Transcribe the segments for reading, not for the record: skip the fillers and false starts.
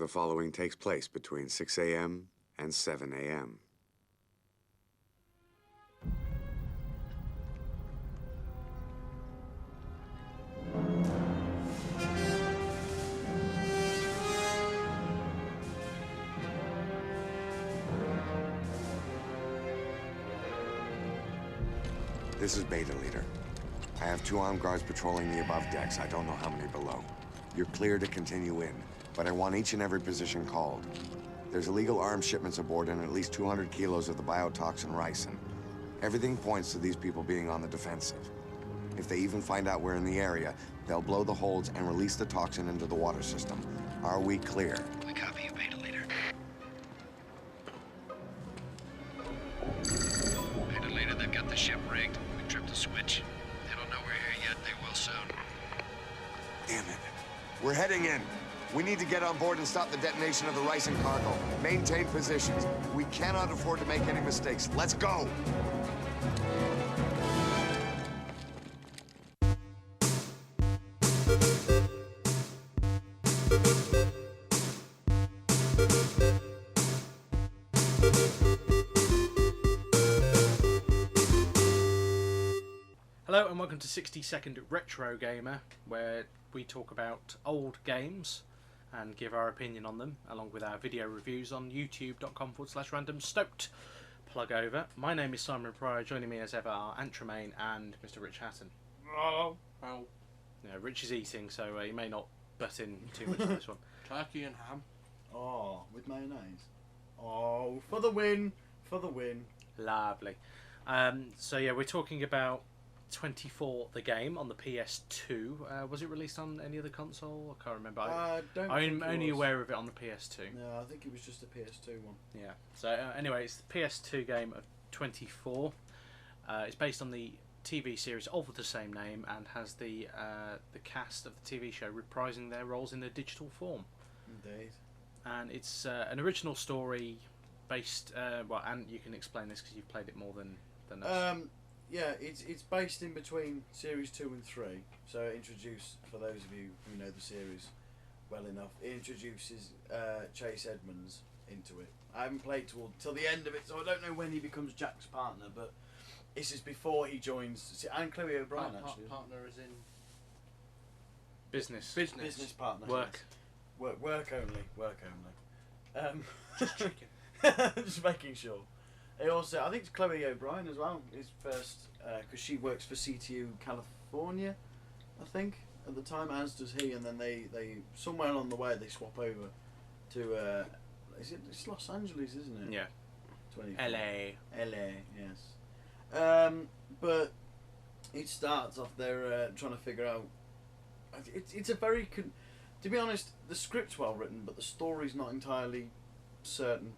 The following takes place between 6 a.m. and 7 a.m. This is Beta Leader. I have 2 armed guards patrolling the above decks. I don't know how many below. You're clear to continue in, but I want each and every position called. There's illegal arms shipments aboard and at least 200 kilos of the biotoxin ricin. Everything points to these people being on the defensive. If they even find out we're in the area, they'll blow the holds and release the toxin into the water system. Are we clear? I copy you, Beta Leader. Beta Leader, they've got the ship rigged. We've tripped the switch. They don't know we're here yet. They will soon. Damn it. We're heading in. We need to get on board and stop the detonation of the ricin cargo. Maintain positions. We cannot afford to make any mistakes. Let's go! Hello and welcome to 60-Second Retro Gamer, where we talk about old games and give our opinion on them, along with our video reviews on youtube.com/randomstoked. Plug over. My name is Simon Pryor. Joining me as ever are Ant Tremaine and Mr. Rich Hatton. Oh. Yeah, Rich is eating, so he may not butt in too much on this one. Turkey and ham. Oh, with mayonnaise. Oh, for the win! For the win. Lovely. So yeah, we're talking about 24, the game, on the PS2. Was it released on any other console? I can't remember. I'm only aware of it on the PS2. No, I think it was just a PS2 one. Yeah. So anyway, it's the PS2 game of 24. It's based on the TV series of the same name and has the cast of the TV show reprising their roles in their digital form. Indeed. And it's an original story based. Well, and you can explain this because you've played it more than us. Yeah, it's based in between Series 2 and 3. So it introduces, for those of you who know the series well enough, it introduces Chase Edmonds into it. I haven't played till the end of it, so I don't know when he becomes Jack's partner, but this is before he joins, and Chloe O'Brien actually. Partner is in Business partner. Work. Yes. Work only. just chicken. Just making sure. It also, I think it's Chloe O'Brien as well, is first, because she works for CTU California, I think, at the time, as does he, and then they somewhere along the way, they swap over to, it's Los Angeles, isn't it? Yeah. 24. LA, yes. But it starts off, they're trying to figure out, it's a very, to be honest, the script's well written, but the story's not entirely certain.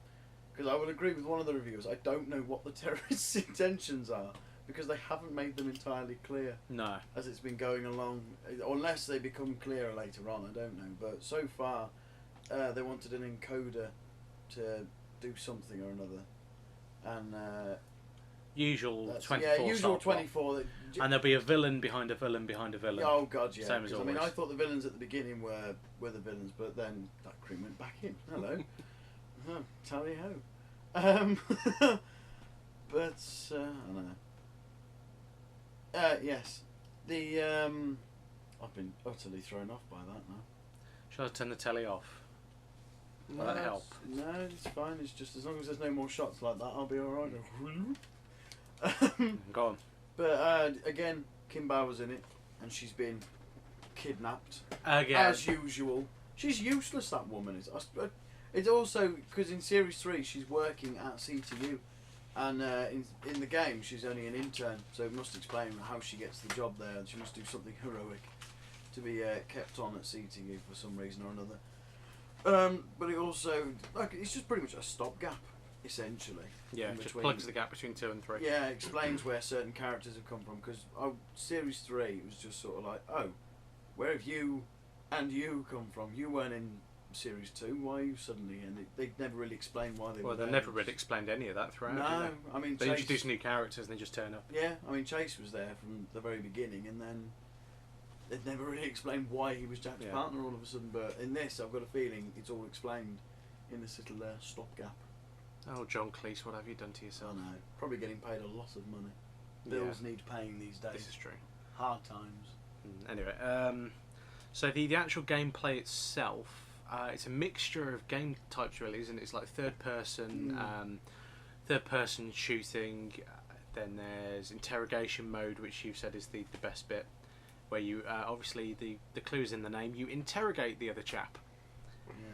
Because I would agree with one of the reviewers, I don't know what the terrorists' intentions are, because they haven't made them entirely clear. No. As it's been going along, unless they become clearer later on, I don't know. But so far, they wanted an encoder to do something or another. And usual 24. Yeah, usual 24. And there'll be a villain behind a villain behind a villain. Oh god, yeah. Same as always. I mean, I thought the villains at the beginning were the villains, but then that cream went back in. Hello. Oh, tally ho. But I don't know. Yes, the I've been utterly thrown off by that now. Shall I turn the telly off? Will that help? No, it's fine. It's just as long as there's no more shots like that, I'll be alright. Go on. But again, Kim Bauer's in it, and she's been kidnapped Again. as usual. She's useless. That woman is. It's also because in Series 3 she's working at CTU, and in the game she's only an intern, so it must explain how she gets the job there, and she must do something heroic to be kept on at CTU for some reason or another. But it also, it's just pretty much a stopgap, essentially. Yeah, just plugs the gap between 2 and 3. Yeah, it explains where certain characters have come from, because Series 3 it was just sort of like, oh, where have you and you come from? You weren't in Series 2, why are you suddenly in it? They never really explained why they were there. Well, they never really explained any of that throughout. No, I mean, they Chase, introduce new characters and they just turn up. Yeah, I mean, Chase was there from the very beginning, and then they've never really explained why he was Jack's Yeah. partner all of a sudden. But in this, I've got a feeling it's all explained in this little stopgap. Oh, John Cleese, what have you done to I yourself? know. Probably getting paid a lot of money. Bills need paying these days. This is true. Hard times. Anyway, so the actual gameplay itself, it's a mixture of game types, really, isn't it? It's like third person shooting. Then there's interrogation mode, which you've said is the best bit, where you obviously the clue's in the name. You interrogate the other chap,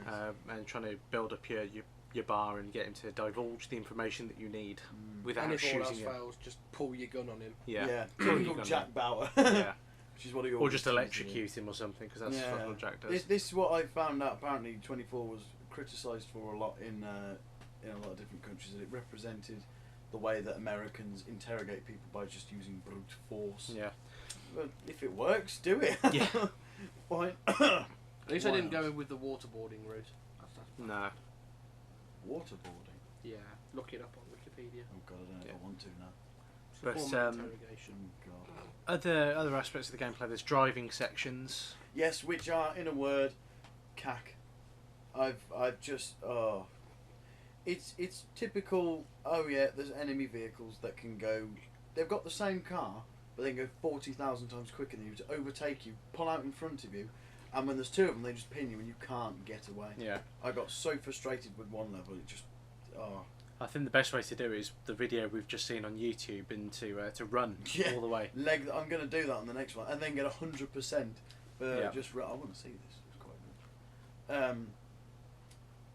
Yes. and trying to build up your bar and get him to divulge the information that you need And without if all else shooting him. fails, just pull your gun on him. Yeah, Typical gun Jack Bauer. yeah, Which is what he or always just tends to do. electrocute him or something, because that's Yeah. what Jack does. This is what I found out. Apparently, 24 was criticised for a lot in a lot of different countries. That it represented the way that Americans interrogate people by just using brute force. Yeah. But if it works, do it. Yeah. Why? At least I Why didn't not? go with the waterboarding route. That's No. Waterboarding. yeah, look it up on Wikipedia. Oh god, I don't know if I want to now. It's a But, form of um, interrogation. Oh god. Other aspects of the gameplay, there's driving sections. Yes, which are in a word, cack. I've just it's typical. Oh yeah, there's enemy vehicles that can go. They've got the same car, but they can go 40,000 times quicker than you to overtake you, pull out in front of you, and when there's two of them, they just pin you and you can't get away. Yeah. I got so frustrated with one level. It just I think the best way to do it is the video we've just seen on YouTube and to run Yeah. all the way. leg. I'm gonna do that on the next one, and then get 100%. Yeah. Just I want to see this. It's quite good.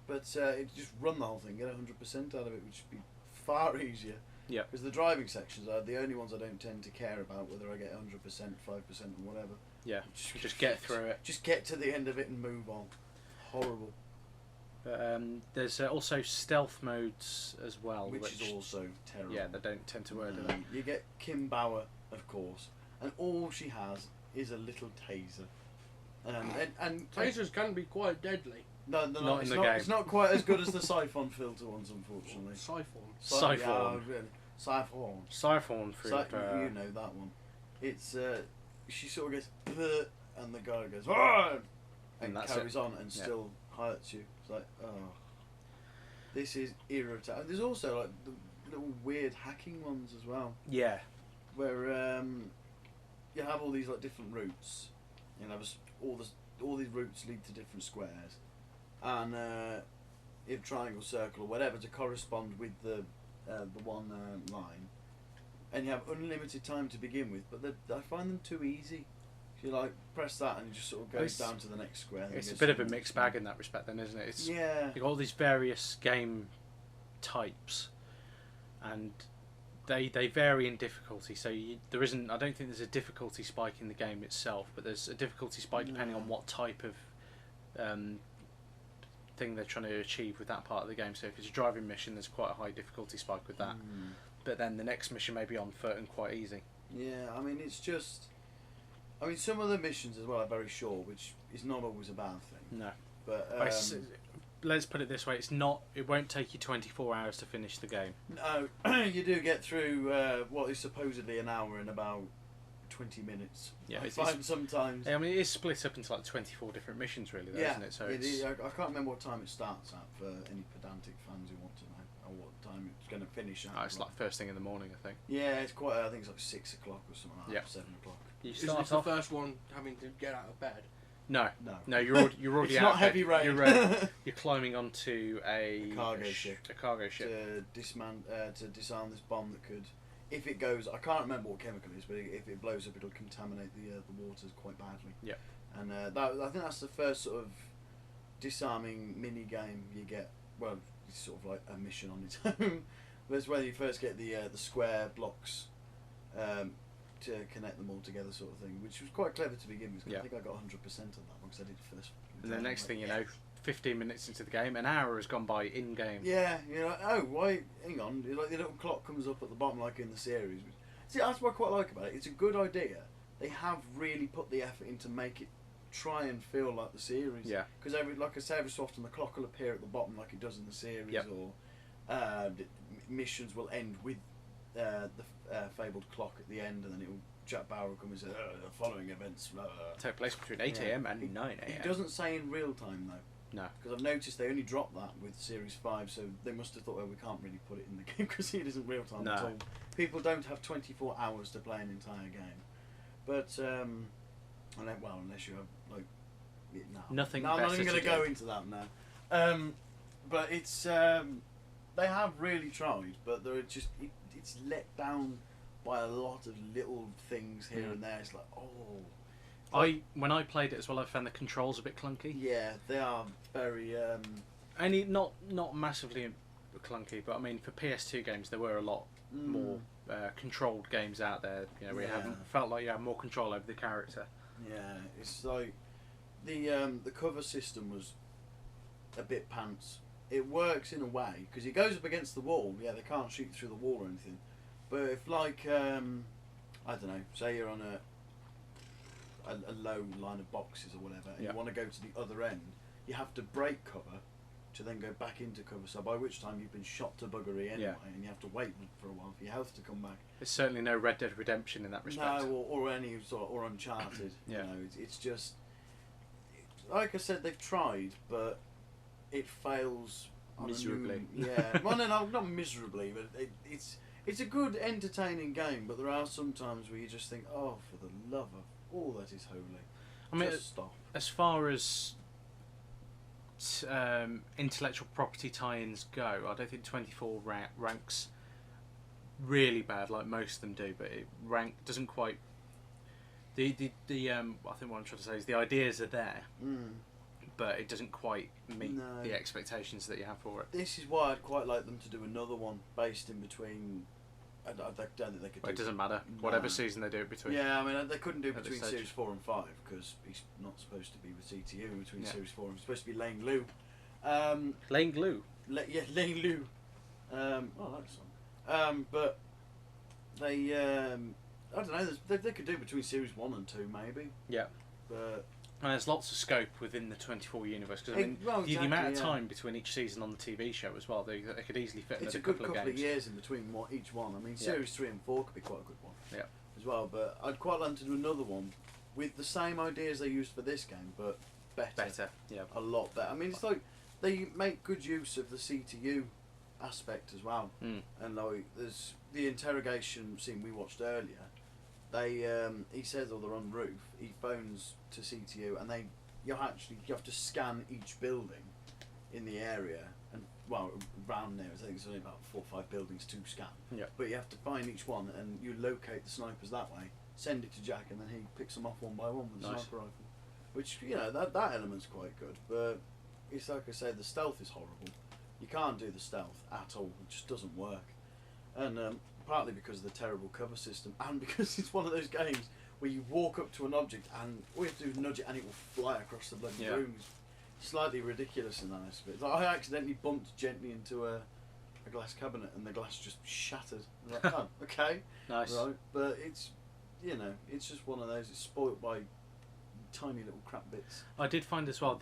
But it just run the whole thing, get 100% out of it, which would be far easier. Yeah. Because the driving sections are the only ones I don't tend to care about, whether I get 100%, 5%, or whatever. Yeah. Just get through it. Just get to the end of it and move on. Horrible. But, there's also stealth modes as well, Which is also terrible. yeah, they don't tend to work, do they? You get Kim Bauer, of course, and all she has is a little taser. And Tasers can be quite deadly. no, Not it's in the not, game. It's not quite as good as the Siphon filter ones, unfortunately. Siphon. Siphon. Yeah, really. Siphon. Siphon through. You know that one. It's she sort of goes, "Bleh," and the guy goes, "Ah!" and that's carries it. on and Yeah. still hurts you. It's like, oh, this is irritating. There's also like the little weird hacking ones as well, Yeah. where you have all these like different routes. You know, all these routes lead to different squares, and you have triangle, circle, or whatever to correspond with the one line, and you have unlimited time to begin with. But I find them too easy. You like press that and it just sort of goes down to the next square. It's a bit of a mixed bag in that respect, then, isn't it? It's, Yeah. you've got all these various game types, and they vary in difficulty. So there isn't. I don't think there's a difficulty spike in the game itself, but there's a difficulty spike depending on what type of thing they're trying to achieve with that part of the game. So if it's a driving mission, there's quite a high difficulty spike with that. But then the next mission may be on foot and quite easy. Yeah, I mean it's just. I mean some of the missions as well are very short, which is not always a bad thing. No. But Let's put it this way: it won't take you 24 hours to finish the game. no, you do get through what is supposedly an hour in about 20 minutes. Yeah, I it's- find sometimes. I mean, it is split up into like 24 different missions, really, though, Yeah, isn't it? So it it's, is. I can't remember what time it starts at for any pedantic fans who want to know, or what time it's going to finish at. it's like first thing in the morning, I think. Yeah, it's quite. I think it's like 6 o'clock or something like that. Yeah. 7 o'clock. You Is start this the off. first one having to get out of bed? No, No. you're already It's out. not of heavy bed. rain. You're climbing onto a cargo sh- ship. A cargo ship. to disarm this bomb that could, if it goes, I can't remember what chemical it is, but if it blows up, it'll contaminate the waters quite badly. Yeah. And I think that's the first sort of disarming mini game you get. Well, it's sort of like a mission on its own. But it's where you first get the square blocks to connect them all together, sort of thing, which was quite clever to begin with. 'Cause Yeah. I think I got 100% on that one because I did the first. And the next I'm thing you like, know, 15 minutes into the game, an hour has gone by in game. yeah, you're like, oh, why? Hang on, like the little clock comes up at the bottom, like in the series. See, that's what I quite like about it. It's a good idea. They have really put the effort in to make it try and feel like the series. Yeah. Because like I say, every so often the clock will appear at the bottom, like it does in the series, Yep. or missions will end with the fabled clock at the end, and then it will Jack Bauer will come and say, the following events. Take place between 8 Yeah. a.m. and 9 a.m. It doesn't say in real time though. No. Because I've noticed they only dropped that with Series 5, so they must have thought, well, we can't really put it in the game because it isn't real time at No. all. People don't have 24 hours to play an entire game. But, unless you have, like, no. Nothing No, I'm not better even going to to go do. into that now. But it's, they have really tried, but they're just, it's let down by a lot of little things here and there. It's like, When I played it as well, I found the controls a bit clunky. yeah, they are very, Only not massively clunky, but I mean for PS2 games there were a lot more controlled games out there. You know, we Yeah. felt like you had more control over the character. yeah, it's like the cover system was a bit pants. It works in a way because it goes up against the wall. Yeah, they can't shoot through the wall or anything. But if like I don't know, say you're on a low line of boxes or whatever, and Yeah. you want to go to the other end, you have to break cover to then go back into cover. So by which time you've been shot to buggery anyway, Yeah. and you have to wait for a while for your health to come back. There's certainly no Red Dead Redemption in that respect. No, or any sort or Uncharted. Yeah. You know, it's just like I said, they've tried, but it fails on a Miserably. yeah, well, no, not miserably, but it's a good, entertaining game. But there are some times where you just think, oh, for the love of all that is holy, I mean, just stop. as far as intellectual property tie-ins go, I don't think 24 ranks really bad like most of them do, but it doesn't quite. I think what I'm trying to say is the ideas are there, but it doesn't quite meet No. the expectations that you have for it. This is why I'd quite like them to do another one based in between. I don't think they could. But it do doesn't matter. No. Whatever season they do it between. Yeah, I mean, they couldn't do At this between stage. Series 4 and 5 because he's not supposed to be with CTU between Yeah. Series 4 and supposed to be Lane Liu. Lane Glue. Lane Liu. That's some. But they, I don't know, they could do between Series 1 and 2 maybe. Yeah. But And there's lots of scope within the 24 universe because I mean, well, the amount of exactly, yeah. time between each season on the TV show as well, they could easily fit it's another a good couple couple of of games. years in between each one. I mean, Yeah. Series 3 and 4 could be quite a good one. Yeah. As well, but I'd quite like to do another one with the same ideas they used for this game, but Better. Yeah. a lot better. I mean, it's like they make good use of the CTU aspect as well, Mm. and like there's the interrogation scene we watched earlier. They he says, "Oh, they're on the roof." He phones to CTU, and you have to scan each building in the area, and well, around there, I think it's only about 4 or 5 buildings to scan. Yeah. But you have to find each one, and you locate the snipers that way. Send it to Jack, and then he picks them off one by one with the Nice. sniper rifle. Which, you know, that element's quite good, but it's like I say, the stealth is horrible. You can't do the stealth at all. It just doesn't work. And partly because of the terrible cover system, and because it's one of those games where you walk up to an object and all you have to do is nudge it and it will fly across the bloody Yeah. room. It's slightly ridiculous in that aspect. Like, I accidentally bumped gently into a glass cabinet and the glass just shattered. I was like, oh, okay. Nice. Right, but it's, you know, it's just one of those. It's spoilt by tiny little crap bits. I did find as well I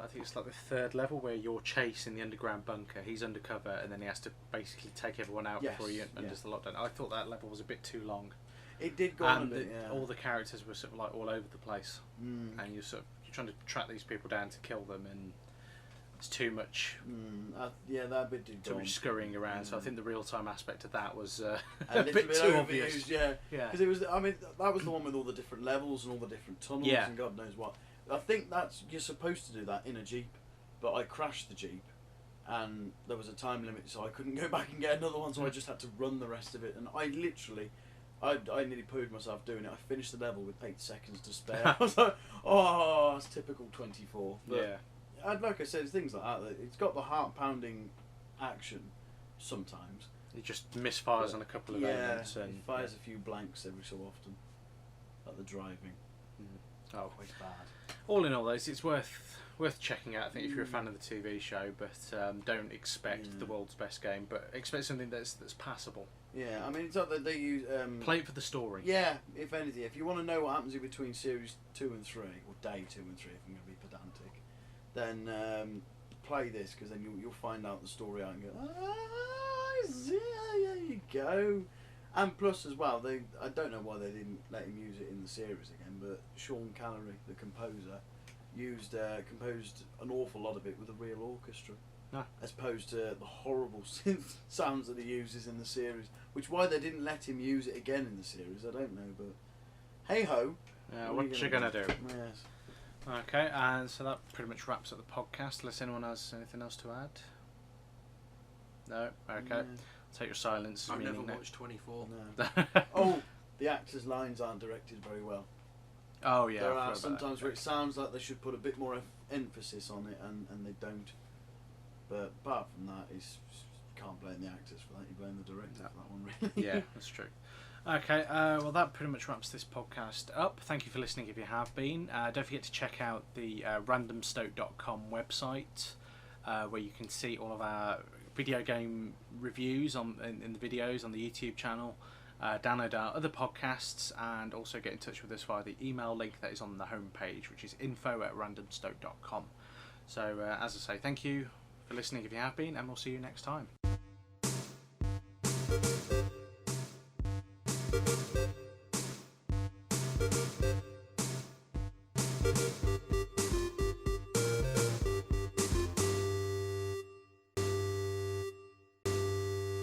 think it's like the 3rd level where you're Chase in the underground bunker. He's undercover and then he has to basically take everyone out Yes, before he yeah. does the lockdown. I thought that level was a bit too long, It did go on a and bit, yeah. all the characters were sort of like all over the place, Mm, and you're trying to track these people down to kill them, and it's too much. yeah, that bit did Too go on. much scurrying around, so I Mm. think the real time aspect of that was A a little bit bit too overused, obvious. yeah. Yeah. Because it was, I mean, that was the one with all the different levels and all the different tunnels Yeah. and God knows what. I think you're supposed to do that in a Jeep, but I crashed the Jeep, and there was a time limit, so I couldn't go back and get another one, so I just had to run the rest of it, and I literally, I nearly pooed myself doing it. I finished the level with 8 seconds to spare. I was like, oh, it's typical 24. But Yeah. like I said, things like that. It's got the heart-pounding action sometimes. It just misfires on a couple of elements, it and fires a few blanks every so often. Like the driving. oh, Quite bad. all in all, though, it's worth checking out. I think if you're a fan of the TV show, but don't expect Yeah. the world's best game, but expect something that's passable. Yeah, I mean, it's not that they use. Play it for the story. Yeah, if anything, if you want to know what happens in between series 2 and 3, or day 2 and 3, if I'm going to be pedantic, then play this, because then you'll find out the story out and go, ah, I see, there you go. And plus as well, I don't know why they didn't let him use it in the series again, but Sean Callery, the composer, composed an awful lot of it with a real orchestra. Ah. As opposed to the horrible synth sounds that he uses in the series. Which why they didn't let him use it again in the series, I don't know, but hey ho. Yeah, what you gonna do? Yes. Okay, and so that pretty much wraps up the podcast. Unless anyone has anything else to add? No? Okay. Yeah. Take your silence as I've never meaning no. watched 24. No. Oh, the actors' lines aren't directed very well. Oh yeah. There I are forgot about sometimes that. where it sounds like they should put a bit more emphasis on it, and they don't. But apart from that, you can't blame the actors for that. You blame the director for that one, really. Yeah, that's true. Okay, well that pretty much wraps this podcast up. Thank you for listening if you have been. Don't forget to check out the randomstoke.com website, where you can see all of our video game reviews in the videos on the YouTube channel, download our other podcasts, and also get in touch with us via the email link that is on the homepage, which is info@randomstoke.com. So as I say, thank you for listening if you have been, and we'll see you next time.